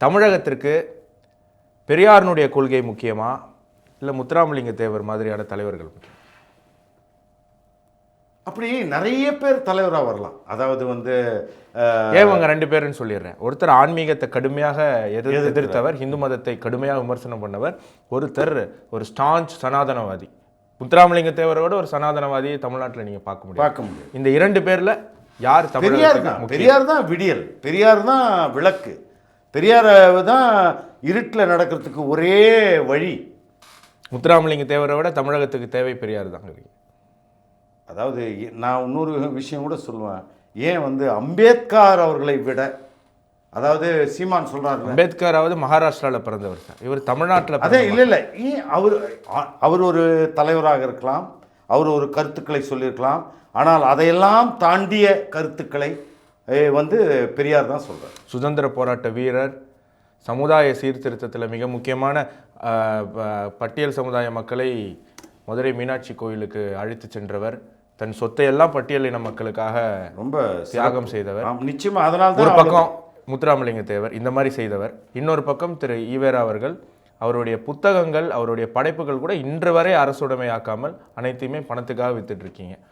தமிழகத்திற்கு பெரியாரினுடைய கொள்கை முக்கியமா இல்லை முத்துராமலிங்க தேவர் மாதிரியான தலைவர்கள் முக்கியம்? அப்படி நிறைய பேர் தலைவராக வரலாம். அதாவது வந்து ஏவங்க ரெண்டு பேருன்னு சொல்லிடுறேன். ஒருத்தர் ஆன்மீகத்தை கடுமையாக எதிர்த்தவர், இந்து மதத்தை கடுமையாக விமர்சனம் பண்ணவர். ஒருத்தர் ஒரு ஸ்டான்ச் சனாதனவாதி. முத்துராமலிங்க தேவரோட ஒரு சனாதனவாதியை தமிழ்நாட்டில் நீங்க பார்க்க முடியும். இந்த இரண்டு பேர்ல யார்? பெரியார் தான் விடியல், பெரியார் தான் விளக்கு, பெரியார் தான் இருட்டில் நடக்கிறதுக்கு ஒரே வழி. முத்துராமலிங்க தேவரை விட தமிழகத்துக்கு தேவை பெரியார் தான். அதாவது நான் இன்னொரு விஷயம் கூட சொல்லுவேன். ஏன் வந்து அம்பேத்கர் அவர்களை விட, அதாவது சீமான் சொல்றாரு, அம்பேத்கராவது மகாராஷ்டிராவில் பிறந்தவர் சார், இவர் தமிழ்நாட்டில். அதே இல்லை ஏன் அவர் ஒரு தலைவராக இருக்கலாம், அவர் ஒரு கருத்துக்களை சொல்லியிருக்கலாம். ஆனால் அதையெல்லாம் தாண்டிய கருத்துக்களை வந்து பெரியார் தான் சொல்றார். சுதந்திர போராட்ட வீரர், சமுதாய சீர்திருத்தத்தில் மிக முக்கியமான பட்டியல் சமுதாய மக்களை மதுரை மீனாட்சி கோயிலுக்கு அழைத்து சென்றவர், தன் சொத்தையெல்லாம் பட்டியலின மக்களுக்காக ரொம்ப தியாகம் செய்தவர். நிச்சயமா. அதனால் ஒரு பக்கம் முத்துராமலிங்க தேவர் இந்த மாதிரி செய்தவர், இன்னொரு பக்கம் திரு ஈவேரா அவர்கள் அவருடைய புத்தகங்கள், அவருடைய படைப்புகள் கூட இன்று வரை அரசுடைமையாக்காமல் அனைத்தையுமே பணத்துக்காக வித்துட்டு இருக்கீங்க.